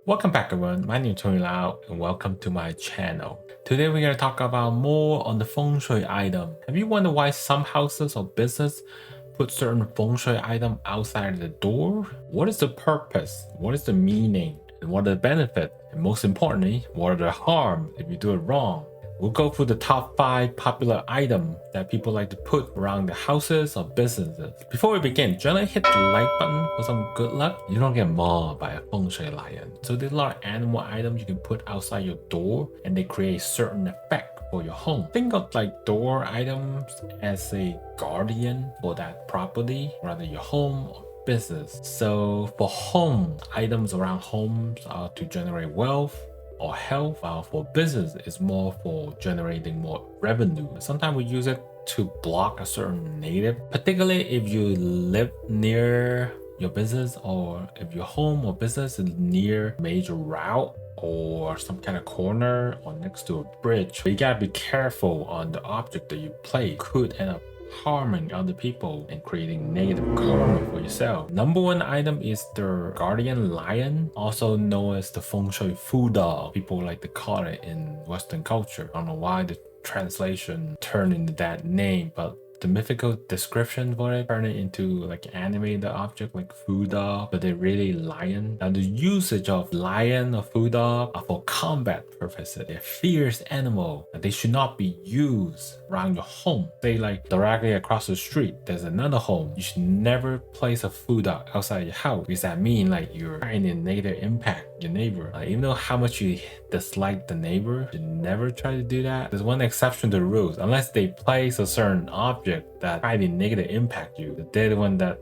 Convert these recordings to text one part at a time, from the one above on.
Welcome back everyone, my name is Tony Lau and welcome to my channel. Today we're going to talk about more on the Feng Shui item. Have you wondered why some houses or business put certain Feng Shui item outside the door? What is the purpose? What is the meaning? And what are the benefits? And most importantly, what are the harms if you do it wrong? We'll go through the top 5 popular items that people like to put around the houses or businesses. Before we begin, generally hit the like button for some good luck. You don't get mauled by a feng shui lion. So there's a lot of animal items you can put outside your door and they create a certain effect for your home. Think of like door items as a guardian for that property, rather your home or business. So for home, items around homes are to generate wealth or health, while for business it's more for generating more revenue. Sometimes we use it to block a certain native, particularly if you live near your business or if your home or business is near major route or some kind of corner or next to a bridge. But you gotta be careful on the object that you place. Could end up harming other people and creating negative karma for yourself. Number one item is the guardian lion, also known as the feng shui food dog. People like to call it in Western culture. I don't know why the translation turned into that name, but the mythical description for it turn it into like animated object like food dog, but they're really lion. Now the usage of lion or food dog are for combat purposes. They're fierce animal. They should not be used around your home. Say like directly across the street, there's another home. You should never place a food dog outside your house because that means like you're trying to negative impact your neighbor. Even though how much you dislike the neighbor, you never try to do that. There's one exception to the rules, unless they place a certain object that try to negative impact you. They're the one that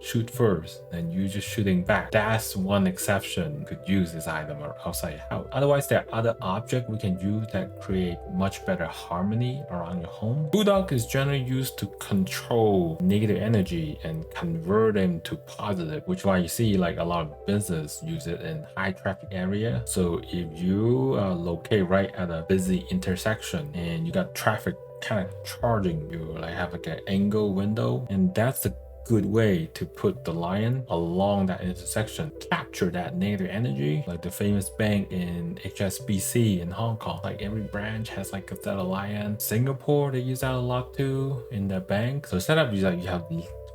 shoot first and you just shooting back. That's one exception. You could use this item outside your house. Otherwise, there are other objects we can use that create much better harmony around your home. Food dog is generally used to control negative energy and convert them to positive, which is why you see like a lot of business use it in high traffic area. So if you locate right at a busy intersection and you got traffic kind of charging, you like have like an angle window, and that's the good way to put the lion along that intersection, capture that negative energy. Like the famous bank in HSBC in Hong Kong, like every branch has like a set of lion. Singapore, they use that a lot too in their bank. So set up, you have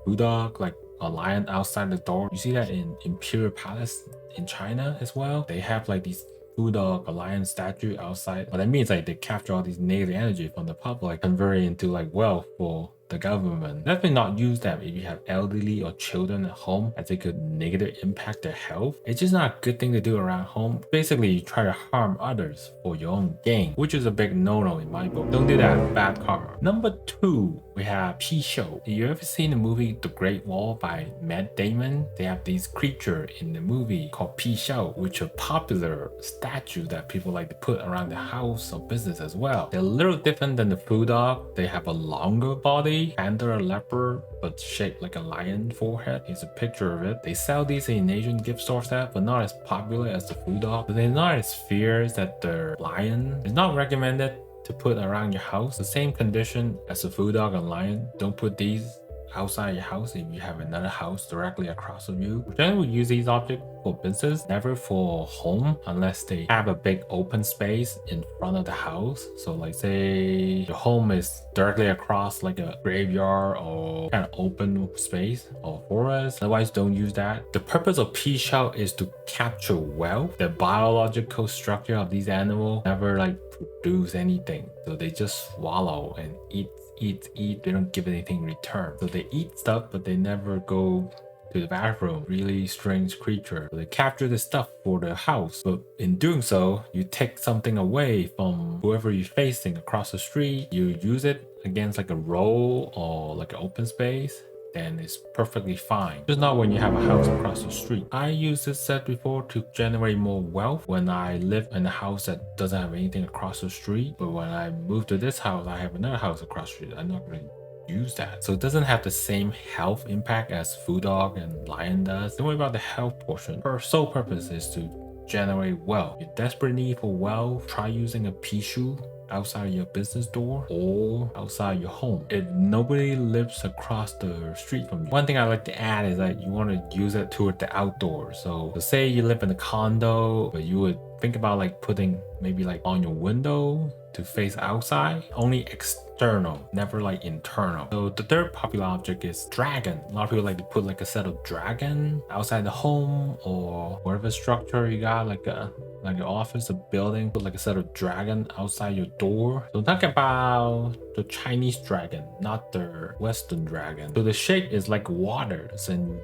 food dog, like a lion outside the door. You see that in Imperial Palace in China as well. They have like these food dog, a lion statue outside. But that means like they capture all these negative energy from the public, convert it into like wealth for the government. Definitely not use them if you have elderly or children at home, as it could negatively impact their health. It's just not a good thing to do around home. Basically, you try to harm others for your own gain, which is a big no-no in my book. Don't do that, bad karma. Number 2, we have Pixiu. You ever seen the movie The Great Wall by Matt Damon? They have these creatures in the movie called Pixiu, which are popular statues that people like to put around the house or business as well. They're a little different than the food dog. They have a longer body, panther, leopard, but shaped like a lion forehead. Here's a picture of it. They sell these in Asian gift stores, but not as popular as the food dog. But they're not as fierce as the lion. It's not recommended to put around your house. The same condition as the food dog and lion. Don't put these outside your house if you have another house directly across from you. Generally, we use these objects for business, never for home, unless they have a big open space in front of the house. So like say your home is directly across like a graveyard or kind of open space or forest. Otherwise, don't use that. The purpose of Pixiu is to capture wealth. The biological structure of these animals never like produce anything. So they just swallow and eat. They don't give anything in return. So they eat stuff, but they never go to the bathroom. Really strange creature. So they capture the stuff for the house, but in doing so, you take something away from whoever you're facing across the street. You use it against like a road or like an open space, then it's perfectly fine. Just not when you have a house across the street. I used this set before to generate more wealth when I live in a house that doesn't have anything across the street. But when I move to this house, I have another house across the street. I'm not going to use that. So it doesn't have the same health impact as food dog and lion does. Don't worry about the health portion. Her sole purpose is to generate wealth. You're desperate need for wealth, try using a Pixiu outside your business door or outside your home if nobody lives across the street from you. One thing I like to add is that you want to use it toward the outdoors. So say you live in a condo, but you would think about like putting maybe like on your window to face outside, only external, never like internal. So the third popular object is dragon. A lot of people like to put like a set of dragon outside the home or whatever structure you got, like an office, a building, put like a set of dragon outside your door. So talk about the Chinese dragon, not the Western dragon. So the shape is like waters, and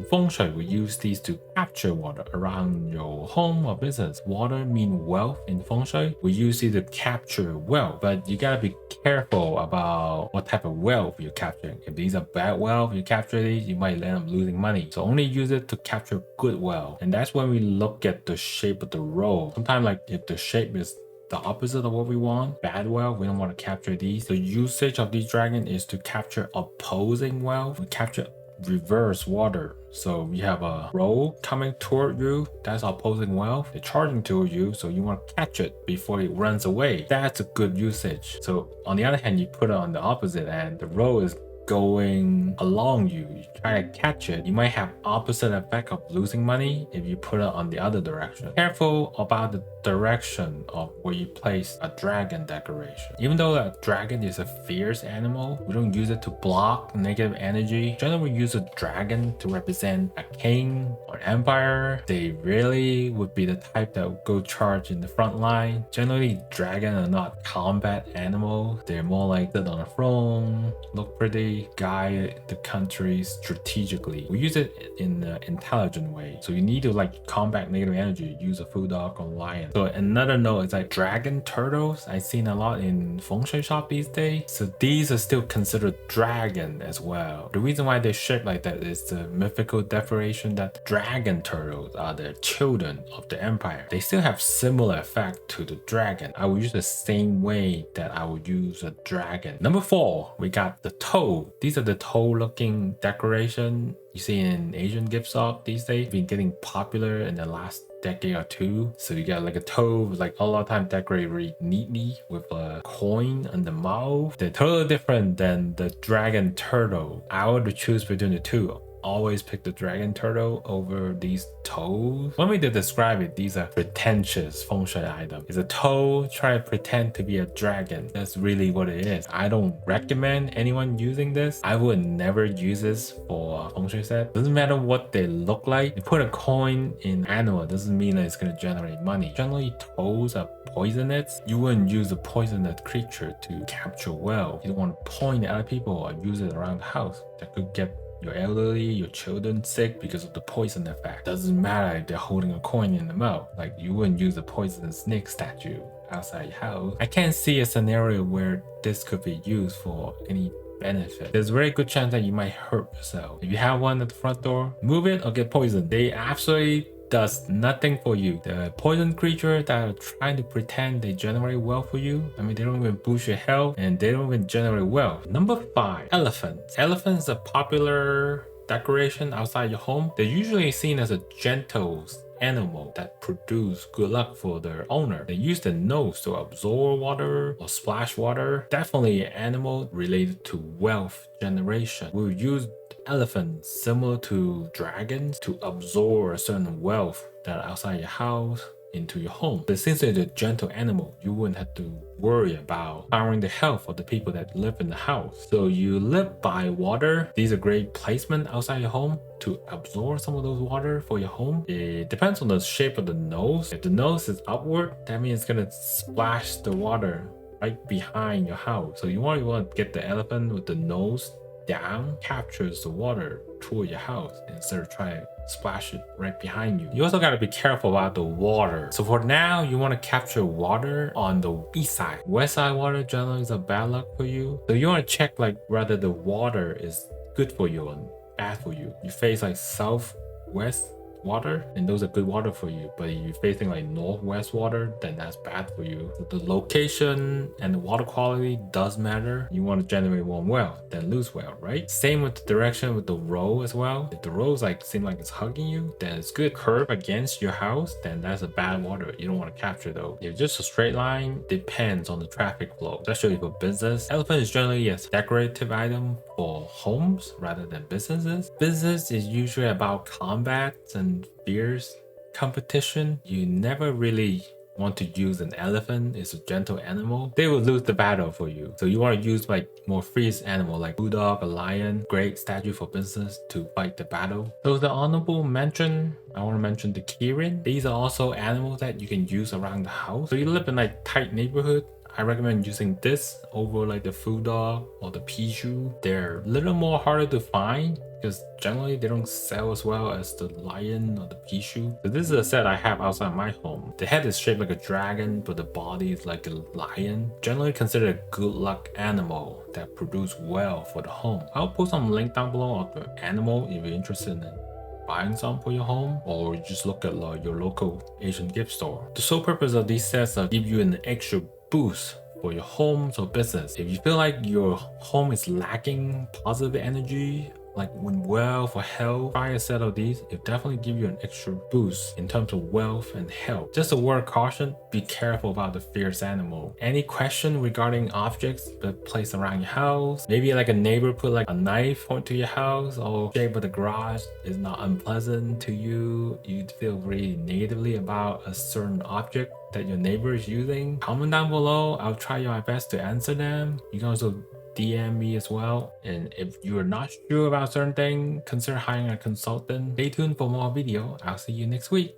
Feng Shui will use these to capture water around your home or business. Water mean wealth in Feng Shui. We use it to capture wealth, but you gotta be careful about what type of wealth you're capturing. If these are bad wealth, you capture these, you might end up losing money. So only use it to capture good wealth. And that's when we look at the shape of the roll. Sometimes like if the shape is the opposite of what we want, bad wealth, we don't want to capture these. The usage of these dragon is to capture opposing wealth. We capture reverse water. So we have a roll coming toward you, that's opposing wealth. They're charging toward you, so you want to catch it before it runs away. That's a good usage. So on the other hand, you put it on the opposite end, the roll is going along you try to catch it, you might have opposite effect of losing money if you put it on the other direction. Careful about the direction of where you place a dragon decoration. Even though a dragon is a fierce animal, we don't use it to block negative energy. Generally, we use a dragon to represent a king or empire. They really would be the type that would go charge in the front line. Generally, dragons are not combat animals. They're more like sit on a throne, look pretty, guide the country strategically. We use it in an intelligent way. So you need to like combat negative energy, use a food dog or lion. So another note is like dragon turtles. I've seen a lot in Feng Shui shop these days. So these are still considered dragon as well. The reason why they're shaped like that is the mythical declaration that dragon turtles are the children of the empire. They still have similar effect to the dragon. I will use the same way that I would use a dragon. Number 4, we got the toe. These are the toe looking decoration you see in Asian gift shop these days. Been getting popular in the last decade or two. So you got like a toe, like a lot of time decorated really neatly with a coin on the mouth. They're totally different than the dragon turtle. I would choose between the two. Always pick the dragon turtle over these toes. One way to describe it, these are pretentious Feng Shui items. It's a toe trying to pretend to be a dragon. That's really what it is. I don't recommend anyone using this. I would never use this for a Feng Shui set. Doesn't matter what they look like. You put a coin in animal, doesn't mean that it's going to generate money. Generally, toes are poisonous. You wouldn't use a poisonous creature to capture wealth. You don't want to point at other people or use it around the house. That could get your elderly, your children sick because of the poison effect. Doesn't matter if they're holding a coin in the mouth. Like you wouldn't use a poisonous snake statue outside your house. I can't see a scenario where this could be used for any benefit. There's a very good chance that you might hurt yourself. If you have one at the front door, move it or get poisoned. They absolutely does nothing for you. The poison creature that are trying to pretend they generate wealth for you. I mean, they don't even boost your health and they don't even generate wealth. Number 5, elephants. Elephants are popular decoration outside your home. They're usually seen as a gentle animal that produce good luck for their owner. They use the nose to absorb water or splash water. Definitely an animal related to wealth generation. We'll use elephants similar to dragons to absorb a certain wealth that are outside your house into your home. But since it's a gentle animal, you wouldn't have to worry about powering the health of the people that live in the house. So you live by water. These are great placement outside your home to absorb some of those water for your home. It depends on the shape of the nose. If the nose is upward, that means it's gonna splash the water right behind your house. So you want to get the elephant with the nose down, captures the water toward your house instead of trying to splash it right behind you. You also got to be careful about the water. So for now, you want to capture water on the east side. West side water generally is a bad luck for you. So you want to check like whether the water is good for you and bad for you. You face like southwest water, and those are good water for you. But if you're facing like northwest water, then that's bad for you. So the location and the water quality does matter. You want to generate warm well, then loose well, right? Same with the direction with the road as well. If the roads like seem like it's hugging you, then it's good. Curve against your house, then that's a bad water. You don't want to capture though. If just a straight line, depends on the traffic flow, especially for business. Elephant is generally a decorative item for homes rather than businesses. Business is usually about combats and fierce competition. You never really want to use an elephant. It's a gentle animal. They will lose the battle for you. So you want to use like more fierce animal like bulldog, a lion, great statue for business to fight the battle. So the honorable mention, I want to mention the Kirin. These are also animals that you can use around the house. So you live in like tight neighborhood, I recommend using this over like the food dog or the Pixiu. They're a little more harder to find because generally they don't sell as well as the lion or the Pixiu. So this is a set I have outside my home. The head is shaped like a dragon, but the body is like a lion. Generally considered a good luck animal that produce well for the home. I'll put some link down below of the animal if you're interested in buying some for your home, or just look at your local Asian gift store. The sole purpose of these sets are give you an extra boost for your homes or business. If you feel like your home is lacking positive energy, like when wealth or health, try a set of these. It definitely give you an extra boost in terms of wealth and health. Just a word of caution, be careful about the fierce animal. Any question regarding objects that placed around your house, maybe like a neighbor put like a knife point to your house, or shape of the garage is not unpleasant to you, you feel really negatively about a certain object that your neighbor is using, comment down below. I'll try my best to answer them. You can also DM me as well. And if you are not sure about certain thing, consider hiring a consultant. Stay tuned for more video. I'll see you next week.